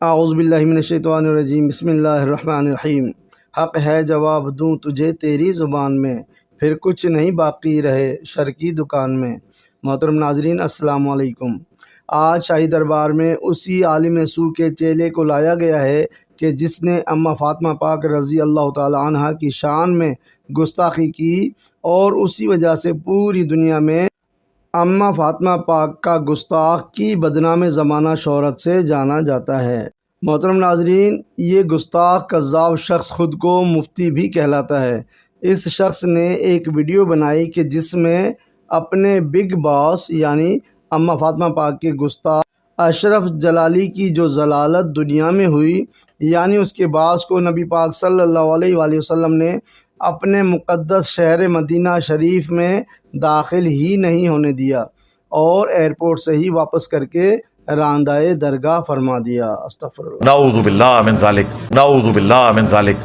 اعوذ باللہ من الشیطان الرجیم، بسم اللہ الرحمن الرحیم۔ حق ہے جواب دوں تجھے تیری زبان میں، پھر کچھ نہیں باقی رہے شر کی دکان میں۔ محترم ناظرین، السلام علیکم۔ آج شاہی دربار میں اسی عالم سو کے چیلے کو لایا گیا ہے کہ جس نے اماں فاطمہ پاک رضی اللہ تعالی عنہ کی شان میں گستاخی کی، اور اسی وجہ سے پوری دنیا میں اماں فاطمہ پاک کا گستاخ کی بدنام زمانہ شہرت سے جانا جاتا ہے۔ محترم ناظرین، یہ گستاخ کذاب شخص خود کو مفتی بھی کہلاتا ہے۔ اس شخص نے ایک ویڈیو بنائی کہ جس میں اپنے بگ باس یعنی اماں فاطمہ پاک کے گستاخ اشرف جلالی کی جو ضلالت دنیا میں ہوئی، یعنی اس کے باس کو نبی پاک صلی اللہ علیہ وآلہ وسلم نے اپنے مقدس شہر مدینہ شریف میں داخل ہی نہیں ہونے دیا اور ایئرپورٹ سے ہی واپس کر کے راندائے درگاہ فرما دیا۔ استغفر اللہ، نعوذ باللہ من ذالک، نعوذ باللہ من ذالک۔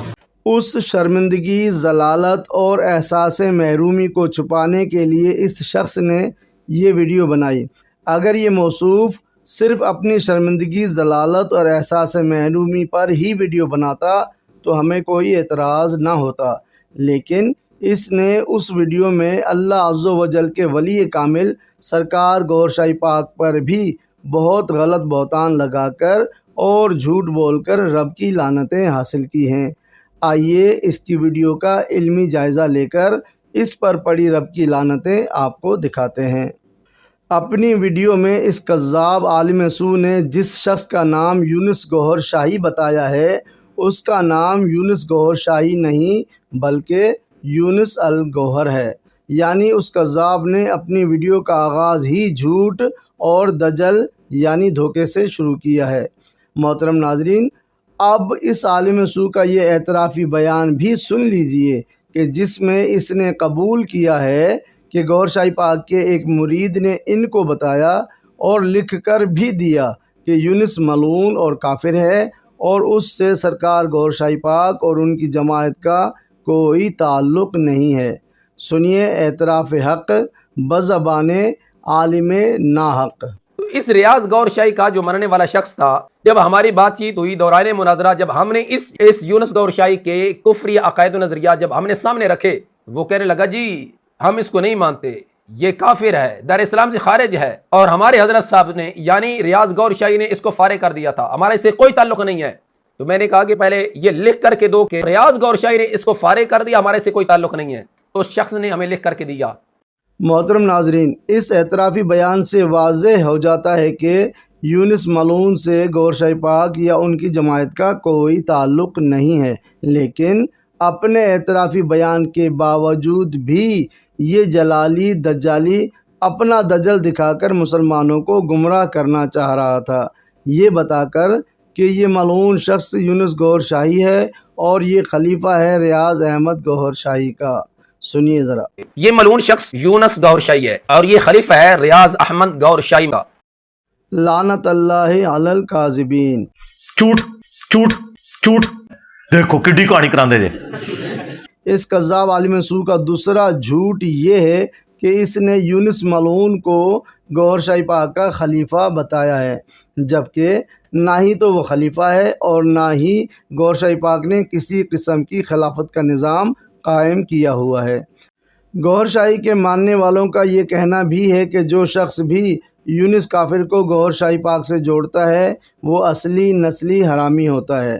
اس شرمندگی، ضلالت اور احساس محرومی کو چھپانے کے لیے اس شخص نے یہ ویڈیو بنائی۔ اگر یہ موصوف صرف اپنی شرمندگی، ضلالت اور احساس محرومی پر ہی ویڈیو بناتا تو ہمیں کوئی اعتراض نہ ہوتا، لیکن اس نے اس ویڈیو میں اللہ عز و جل کے ولی کامل سرکار گوھر شاہی پاک پر بھی بہت غلط بہتان لگا کر اور جھوٹ بول کر رب کی لعنتیں حاصل کی ہیں۔ آئیے اس کی ویڈیو کا علمی جائزہ لے کر اس پر پڑی رب کی لعنتیں آپ کو دکھاتے ہیں۔ اپنی ویڈیو میں اس کذاب عالم سو نے جس شخص کا نام یونس گوھر شاہی بتایا ہے، اس کا نام یونس گوھر شاہی نہیں بلکہ یونس الگوہر ہے۔ یعنی اس کذاب نے اپنی ویڈیو کا آغاز ہی جھوٹ اور دجل یعنی دھوکے سے شروع کیا ہے۔ محترم ناظرین، اب اس عالم سو کا یہ اعترافی بیان بھی سن لیجئے کہ جس میں اس نے قبول کیا ہے کہ گوھر شاہی پاک کے ایک مرید نے ان کو بتایا اور لکھ کر بھی دیا کہ یونس ملعون اور کافر ہے اور اس سے سرکار گوھر شاہی پاک اور ان کی جماعت کا کوئی تعلق نہیں ہے۔ سنیے اعتراف حق بزبان عالم ناحق۔ اس ریاض گوھر شاہی کا جو مرنے والا شخص تھا، جب ہماری بات چیت ہوئی دوران مناظرہ، جب ہم نے اس یونس گوھر شاہی کے کفری عقائد و نظریات جب ہم نے سامنے رکھے، وہ کہنے لگا جی ہم اس کو نہیں مانتے، یہ کافر ہے، دار اسلام سے خارج ہے، اور ہمارے حضرت صاحب نے یعنی ریاض گوھر شاہی نے اس کو فارغ کر دیا تھا، ہمارے سے کوئی تعلق نہیں ہے۔ تو میں نے کہا کہ پہلے یہ لکھ کر کے دو کہ ریاض گوھر شاہی نے اس کو فارغ کر دیا، ہمارے سے کوئی تعلق نہیں ہے۔ تو اس شخص نے ہمیں لکھ کر کے دیا۔ محترم ناظرین، اس اعترافی بیان سے واضح ہو جاتا ہے کہ یونس ملعون سے گوھر شاہی پاک یا ان کی جماعت کا کوئی تعلق نہیں ہے، لیکن اپنے اعترافی بیان کے باوجود بھی یہ جلالی دجالی اپنا دجل دکھا کر مسلمانوں کو گمراہ کرنا چاہ رہا تھا، یہ بتا کر کہ یہ ملعون شخص یونس گوھر شاہی ہے اور یہ خلیفہ ہے ریاض احمد گوھر شاہی کا۔ سنیے ذرا، یہ ملعون شخص یونس گوھر شاہی ہے اور یہ خلیفہ ہے ریاض احمد گوھر شاہی کا۔ لعنت اللہ علی الکاذبین۔ جھوٹ جھوٹ جھوٹ، دیکھو کڈی کہانی کراندے جے۔ اس کذاب عالم سو کا دوسرا جھوٹ یہ ہے کہ اس نے یونس ملعون کو گوھر شاہی پاک کا خلیفہ بتایا ہے، جبکہ نہ ہی تو وہ خلیفہ ہے اور نہ ہی گوھر شاہی پاک نے کسی قسم کی خلافت کا نظام قائم کیا ہوا ہے۔ گوھر شاہی کے ماننے والوں کا یہ کہنا بھی ہے کہ جو شخص بھی یونس کافر کو گوھر شاہی پاک سے جوڑتا ہے وہ اصلی نسلی حرامی ہوتا ہے۔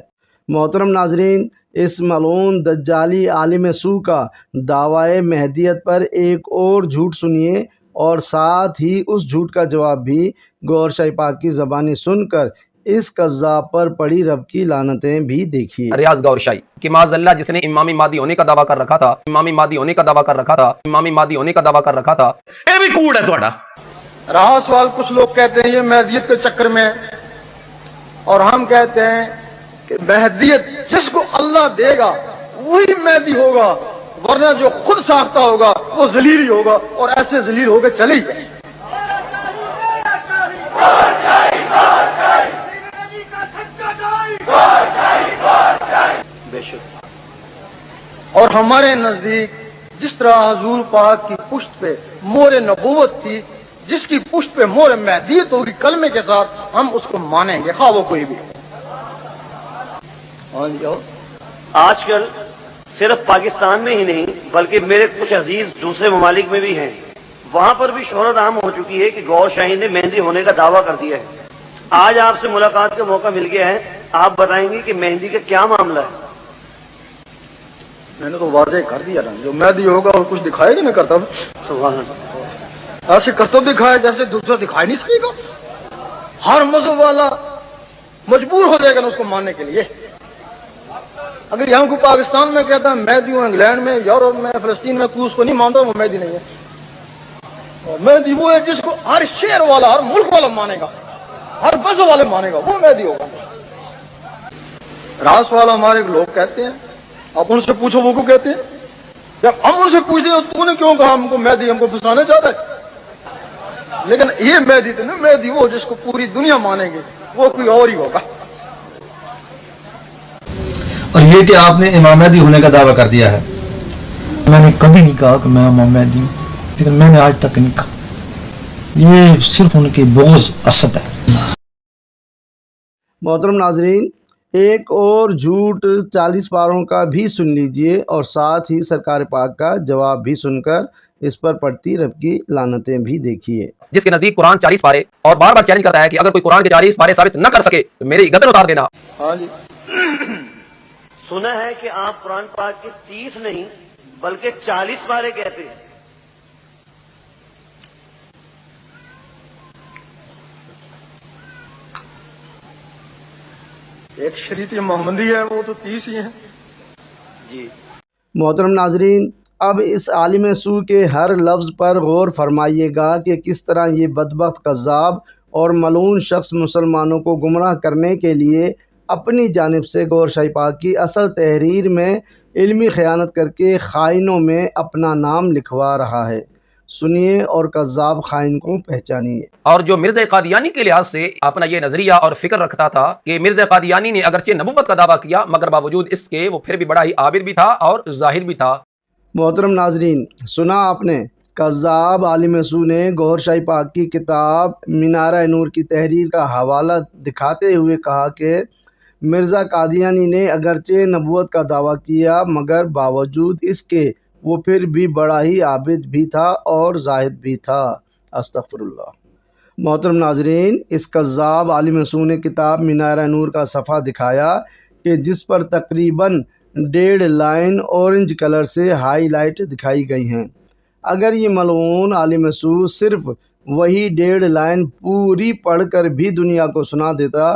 محترم ناظرین، اس ملعون دجالی عالم سو کا دعوی مہدیت پر ایک اور جھوٹ سنیے اور ساتھ ہی اس جھوٹ کا جواب بھی گوھر شاہی پاک کی زبانی سن کر اس کذاب پر پڑی رب کی لعنتیں بھی دیکھیے۔ ریاض گوھر شاہی کہ معاذ اللہ جس نے امامی مہدی ہونے کا دعویٰ کر رکھا تھا، امامی مہدی ہونے کا دعویٰ کر رکھا تھا، امامی مہدی ہونے کا دعویٰ کر رکھا تھا۔ اے بھی کوڑ ہے تہاڈا۔ رہا سوال، کچھ لوگ کہتے ہیں یہ مہدیت کے چکر میں، اور ہم کہتے ہیں کہ مہدیت جس کو اللہ دے گا وہی مہدی ہوگا، ورنہ جو خود ساختہ ہوگا وہ ذلیل ہی ہوگا، اور ایسے ذلیل ہو کے چلے ہی گئے۔ بے شک، اور ہمارے نزدیک جس طرح حضور پاک کی پشت پہ مہر نبوت تھی، جس کی پشت پہ مہر مہدیت ہوگی کلمے کے ساتھ، ہم اس کو مانیں گے خواہ وہ کوئی بھی۔ हाँ जी आओ। आजकल सिर्फ पाकिस्तान में ही नहीं बल्कि मेरे कुछ अजीज दूसरे ममालिक में भी हैं, वहां पर भी शोहरत आम हो चुकी है कि गौर शाही ने मेहंदी होने का दावा कर दिया है। आज आपसे मुलाकात का मौका मिल गया है, आप बताएंगे कि मेहंदी का क्या मामला है। मैंने तो वाजे कर दिया ना, जो मेहंदी होगा और कुछ दिखाएगा ना करतब, सुभान अल्लाह। ऐसे करतब दिखाए जैसे दूसरा दिखाई नहीं सकेगा। हर मजहब वाला मजबूर हो जाएगा ना उसको मानने के लिए। अगर यहाँ को पाकिस्तान में कहता है मेहंदी हूँ, इंग्लैंड में, यूरोप में, फलस्तीन में, कोई उसको नहीं मानता, वो मेहंदी नहीं है। और मेहंदी वो है जिसको हर शहर वाला, हर मुल्क वाला मानेगा, हर मजहब वाले मानेगा, वो मेहंदी होगा। रास वाला हमारे लोग कहते हैं, आप उनसे पूछो वो को कहते हैं। जब हम उनसे पूछते हैं तूने क्यों कहा हमको मेहंदी, हमको फंसाना चाहता है। लेकिन ये मेहंदी तो ना, मेहंदी वो जिसको पूरी दुनिया मानेगी, वो कोई और ही होगा। और ये कि आपने इमाम मेहदी होने का दावा कर दिया है। मैंने कभी नहीं कहा कि मैं इमाम मेहदी हूँ, लेकिन मैंने आज तक नहीं कहा। ये सिर्फ उनकी बोझ असद है। मोहतरम नाजरीन, एक और झूठ 40 पारों का भी सुन लीजिए और साथ ही सरकार पाक का जवाब भी सुनकर इस पर पड़ती रब की लानतें भी देखिए। जिसके नजदीक कुरान 40 पारे और बार बार चैलेंज करता है कि अगर कोई कुरान के 40 पारे साबित न कर सके तो मेरी गर्दन उतार देना। हाँ जी, सुना है कि आप कुरान पाक के 30 नहीं बल्कि 40 पारे कहते हैं। एक शरीयत मोहम्मदी है, वो तो 30 ही है जी। मोहतरम नाजरीन, अब इस आलिम सू के हर लफ्ज़ पर गौर फरमाइएगा कि किस तरह ये बदबख्त कज़्ज़ाब और मलून शख्स मुसलमानों को गुमराह करने के लिए अपनी जानिब से गौर शाही पाक की असल तहरीर में इल्मी ख़यानत करके ख़ाइनों में अपना नाम लिखवा रहा है। सुनिए और कज़्ज़ाब ख़ाइन को पहचानिए। और जो मिर्ज़ा कादियानी के लिहाज से अपना ये नजरिया और फिक्र रखता था कि मिर्ज़ा कादियानी ने अगरचे नबुव्वत का दावा किया मगर बावजूद इसके वो फिर भी बड़ा ही आबिद भी था और ज़ाहिद भी था। मोहतरम नाजरीन, सुना आपने, कज़्ज़ाब आलिम सू ने गौहर शाही पाक की किताब मीनार नूर की तहरीर का हवाला दिखाते हुए कहा कि मिर्ज़ा कादियानी ने अगरचे नबूवत का दावा किया मगर बावजूद इसके वो फिर भी बड़ा ही आबिद भी था और जाहिद भी था। अस्तग़फिरुल्लाह। मोहतरम नाजरीन, इस कज़्ज़ाब आलिम सू ने किताब मीनार नूर का सफ़ा दिखाया कि जिस पर तकरीबन 1.5 लाइन ऑरेंज कलर से हाईलाइट दिखाई गई हैं। अगर ये मलऊन आलिम सू सिर्फ वही 1.5 लाइन पूरी पढ़कर भी दुनिया को सुना देता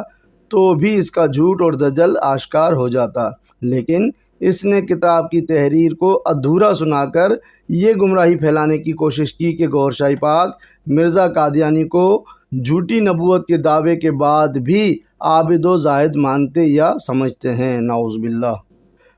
तो भी इसका झूठ और दजल आश्कार हो जाता, लेकिन इसने किताब की तहरीर को अधूरा सुनाकर ये गुमराही फैलाने की कोशिश की कि गौहर शाही पाक मिर्ज़ा कादियानी को झूठी नबूवत के दावे के बाद भी आबिद व ज़ाहिद मानते या समझते हैं। नाउज़ुबिल्लाह।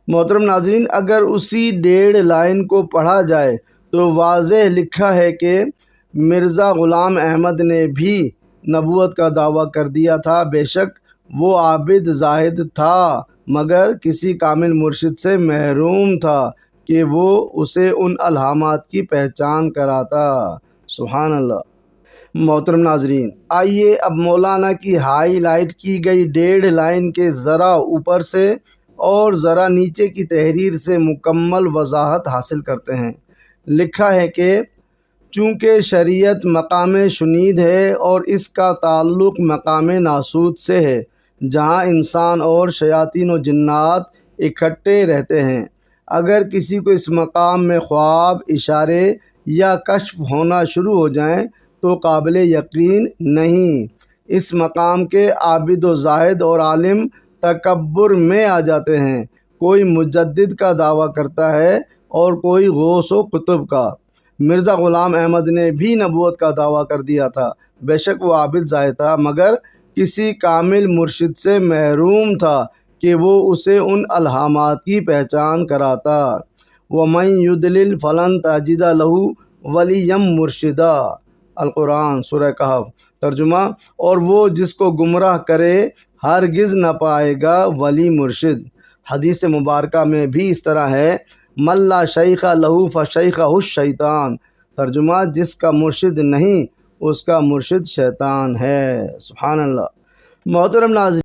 मोहतरम नाज़रीन, अगर उसी 1.5 लाइन को पढ़ा जाए तो वाज़ेह लिखा है कि मिर्ज़ा ग़ुलाम अहमद ने भी नबूवत का दावा कर दिया था। बेशक वो आबिद ज़ाहिद था मगर किसी कामिल मुर्शिद से महरूम था कि वो उसे उन अलहामात की पहचान कराता। सुभान अल्लाह। मोहतरम नाजरीन, आइए अब मौलाना की हाईलाइट की गई 1.5 लाइन के ज़रा ऊपर से और ज़रा नीचे की तहरीर से मुकम्मल वजाहत हासिल करते हैं। लिखा है कि चूँकि शरीयत मकाम शुनीद है और इसका ताल्लुक़ मकाम नासूद से है जहाँ इंसान और शयातीन व जिन्नात इकट्ठे रहते हैं, अगर किसी को इस मकाम में ख्वाब, इशारे या कश्फ होना शुरू हो जाएं तो काबिल यकीन नहीं इस मकाम के आबिद व ज़ाहिद और आलिम तकब्बुर में आ जाते हैं। कोई मुजद्दिद का दावा करता है और कोई गौस व कुतुब का। मिर्ज़ा ग़ुलाम अहमद ने भी नबूवत का दावा कर दिया था। बेशक वो आबिद ज़ाहिद था मगर किसी कामिल मुर्शिद से महरूम था कि वो उसे उन अलहामात की पहचान कराता। वमन युदलिल फलन तजिदा लहू वलियम मुर्शिदा। अल कुरान सूरह कहफ। तर्जुमा, और वो जिसको गुमराह करे हरगिज़ न पाएगा वली मुर्शिद। हदीस मुबारका में भी इस तरह है, मल्ला शैखा लहू फ़शैखहुश शैतान। तर्जुमा, जिसका मुर्शिद नहीं उसका मुर्शिद शैतान है। सुभान अल्लाह। मोहतरम नाज़रीन,